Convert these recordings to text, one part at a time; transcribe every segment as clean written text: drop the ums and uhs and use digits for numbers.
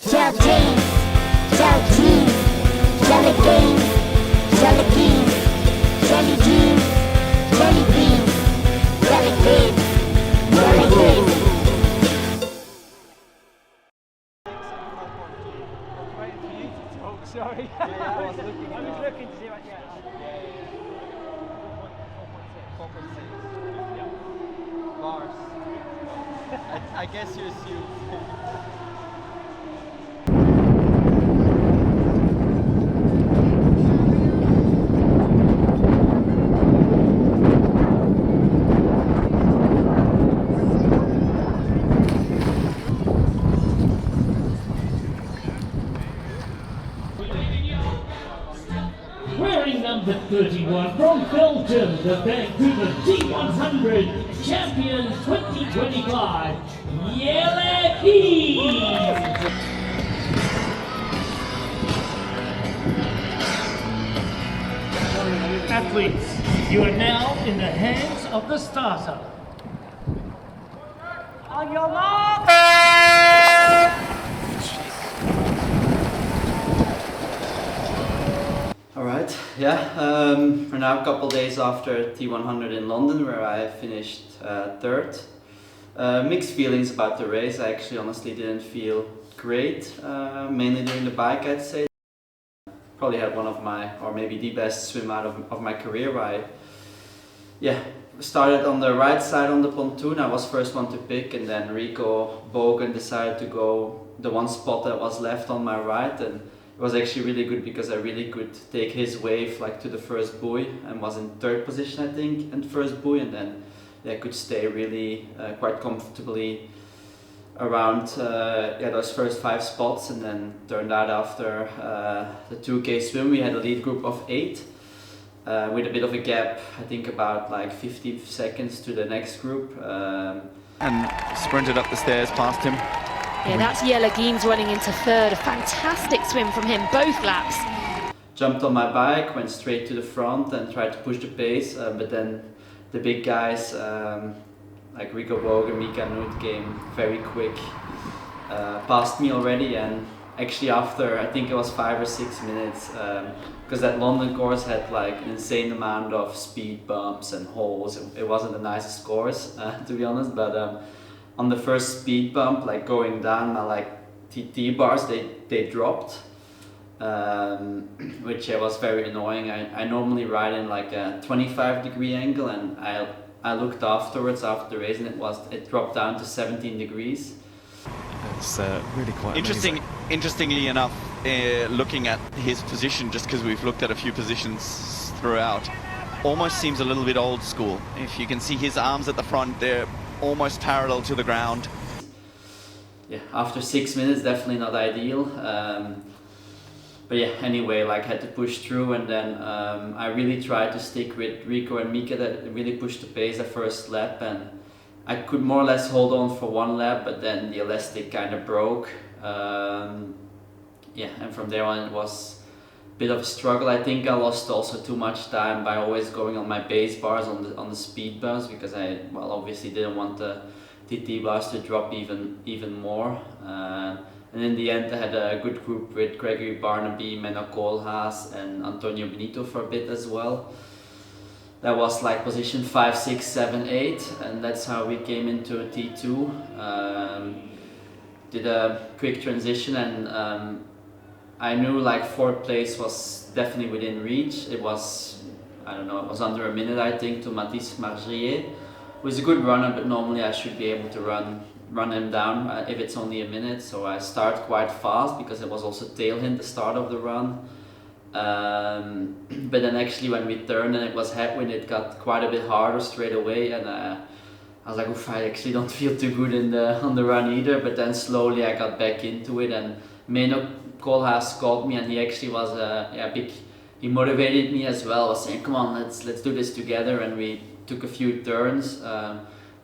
Jelle Geens, Jelle Geens, Jelle Geens, Jelle Geens, Jelle Geens, Jelle Geens, Jelle Geens, Jelle Geens. Sorry. I was looking to see what, 4.6 bars. I guess you assume. Wearing number 31 from Belgium, the Vancouver T100 champion 2025, Jelle Geens. Athletes, you are now in the hands of the starter. On your mark! Alright, we're now a couple days after T100 in London, where I finished third. Mixed feelings about the race. I actually honestly didn't feel great, mainly during the bike, I'd say. Probably had one of my, or maybe the best swim out of my career, where I started on the right side on the pontoon. I was first one to pick, and then Rico Bogan decided to go the one spot that was left on my right, and it was actually really good because I really could take his wave like to the first buoy and was in third position, I think, in first buoy, and then I could stay really quite comfortably around those first 5 spots. And then turned out after the 2K swim we had a lead group of 8 with a bit of a gap, I think about like 50 seconds to the next group. And sprinted up the stairs past him. Yeah, that's Jelle Geens running into third. A fantastic swim from him, both laps. Jumped on my bike, went straight to the front and tried to push the pace, but then the big guys like Rico Bogan, Mika Noot came very quick past me already, and actually after I think it was 5 or 6 minutes, because that London course had like an insane amount of speed bumps and holes. It wasn't the nicest course to be honest, but on the first speed bump, like going down, my like TT bars they dropped, which was very annoying. I normally ride in like a 25-degree angle, and I looked afterwards after the race, and it dropped down to 17 degrees. It's really quite interesting. Interestingly enough, looking at his position, just because we've looked at a few positions throughout, almost seems a little bit old school. If you can see his arms at the front, they're almost parallel to the ground. Yeah, after 6 minutes, definitely not ideal. But yeah, anyway, like had to push through, and then I really tried to stick with Rico and Mika that really pushed the pace the first lap, and I could more or less hold on for 1 lap, but then the elastic kind of broke. And from there on it was a bit of a struggle. I think I lost also too much time by always going on my base bars on the speed bars, because I obviously didn't want the TT bars to drop even more. And in the end I had a good group with Gregory Barnaby, Menno Koolhaas and Antonio Benito for a bit as well. That was like position 5, 6, 7, 8, and that's how we came into a T2. Did a quick transition, and I knew like 4th place was definitely within reach. It was, I don't know, it was under a minute I think to Mathis Margier, who is a good runner, but normally I should be able to run him down if it's only a minute. So I start quite fast because it was also tailwind the start of the run. But then actually when we turned and it was headwind, it got quite a bit harder straight away, and I was like, oof, I actually don't feel too good on the run either. But then slowly I got back into it, and Menno Koolhaas called me, and he actually was he motivated me as well, was saying, come on, let's do this together. And we took a few turns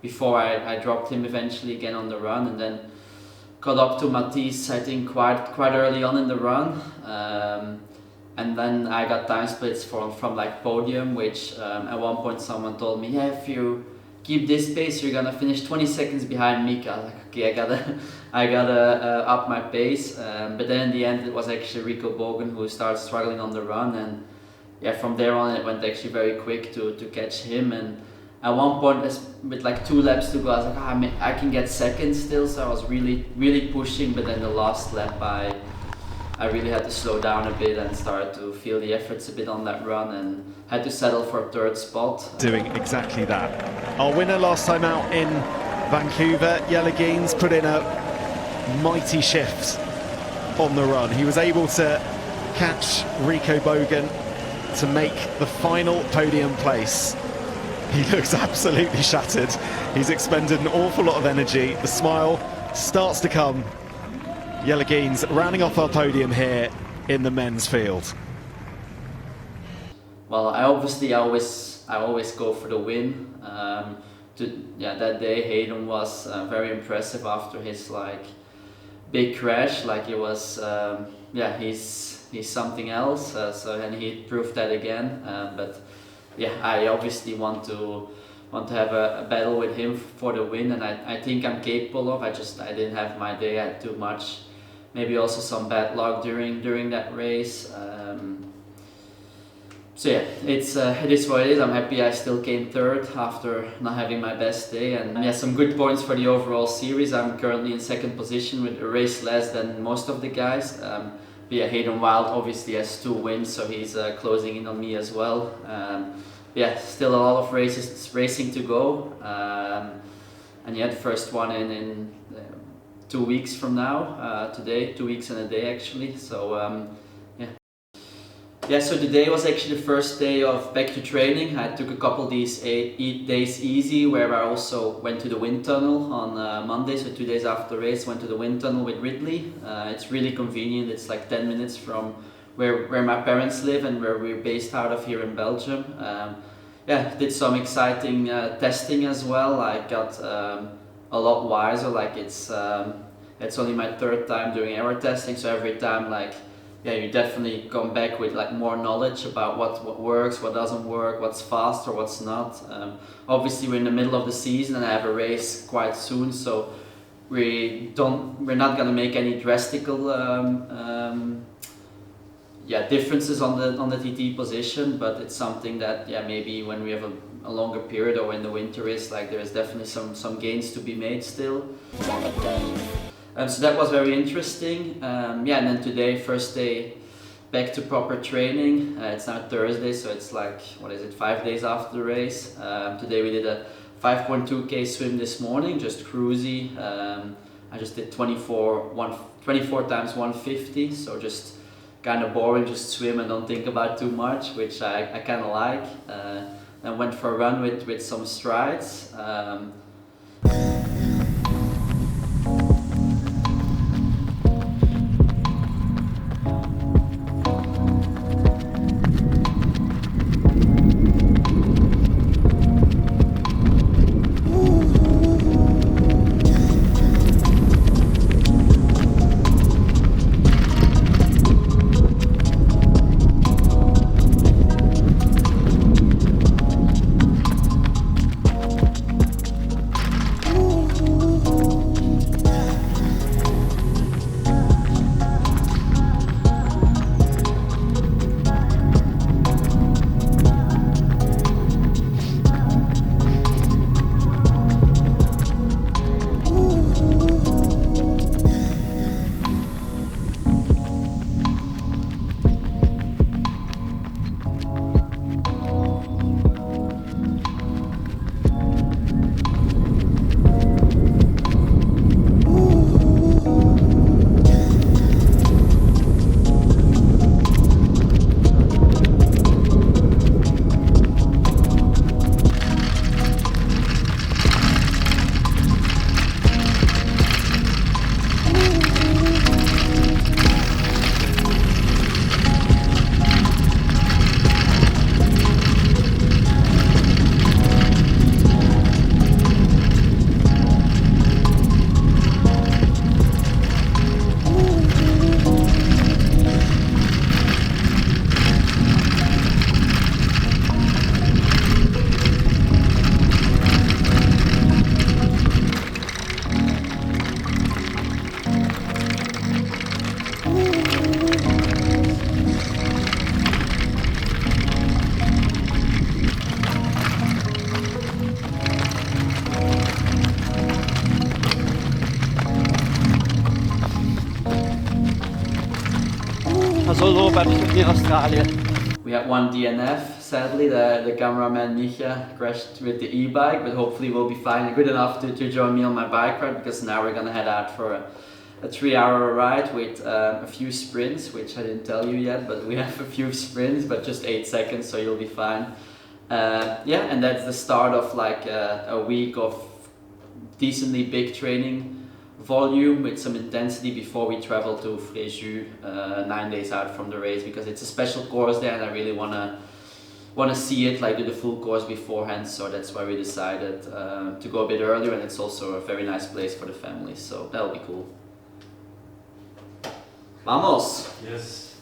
before I dropped him eventually again on the run, and then got up to Matisse I think quite early on in the run. And then I got time splits from like podium, which at one point someone told me, yeah, keep this pace, you're gonna finish 20 seconds behind Mika. I was like, okay, I gotta up my pace. But then in the end, it was actually Rico Bogan who started struggling on the run, and yeah, from there on it went actually very quick to catch him. And at one point, with like 2 laps to go, I was like, I can get second still. So I was really pushing. But then the last lap, I really had to slow down a bit and start to feel the efforts a bit on that run, and had to settle for 3rd spot. Doing exactly that. Our winner last time out in Vancouver, Jelle Geens, put in a mighty shift on the run. He was able to catch Rico Bogan to make the final podium place. He looks absolutely shattered. He's expended an awful lot of energy. The smile starts to come. Jelle Geens rounding off our podium here in the men's field. Well, I always go for the win. That day Hayden was very impressive after his like big crash. Like it was, he's something else. And he proved that again. But yeah, I obviously want to have a battle with him for the win, and I think I'm capable of. I didn't have my day. I had too much, maybe also some bad luck during that race. So yeah, it is what it is. I'm happy I still came 3rd after not having my best day, and yeah, some good points for the overall series. I'm currently in 2nd position with a race less than most of the guys. But yeah, Hayden Wild obviously has 2 wins, so he's closing in on me as well. Yeah, still a lot of racing to go, and yeah, the first one in 2 weeks from now. Today, 2 weeks and a day actually. So yeah, so today was actually the first day of back to training. I took a couple of these 8 days easy, where I also went to the Windtunnel on Monday, so 2 days after the race, went to the Windtunnel with Ridley. It's really convenient. It's like 10 minutes from where my parents live and where we're based out of here in Belgium. Yeah, did some exciting testing as well. I got a lot wiser. Like it's only my 3rd time doing error testing, so every time you definitely come back with like more knowledge about what works, what doesn't work, what's fast or what's not. Obviously we're in the middle of the season and I have a race quite soon, so we're not gonna make any drastic differences on the TT position, but it's something that maybe when we have a longer period or when the winter is, like there's definitely some gains to be made still. So that was very interesting. And then today, first day back to proper training. It's now Thursday, so it's like, 5 days after the race. Today we did a 5.2k swim this morning, just cruisy. I just did 24 times 150, so just kind of boring, just swim and don't think about too much, which I kind of like. Then went for a run with some strides. Also Robert in Australië. We had one DNF, sadly. The cameraman Micha crashed with the e-bike, but hopefully we'll be fine, good enough to join me on my bike ride, because now we're gonna head out for a 3-hour ride with a few sprints, which I didn't tell you yet, but we have a few sprints, but just 8 seconds, so you'll be fine. Yeah, and that's the start of like a week of decently big training volume with some intensity before we travel to Fréjus 9 days out from the race, because it's a special course there and I really wanna see it, like do the full course beforehand, so that's why we decided to go a bit earlier, and it's also a very nice place for the family, so that'll be cool. Vamos! Yes.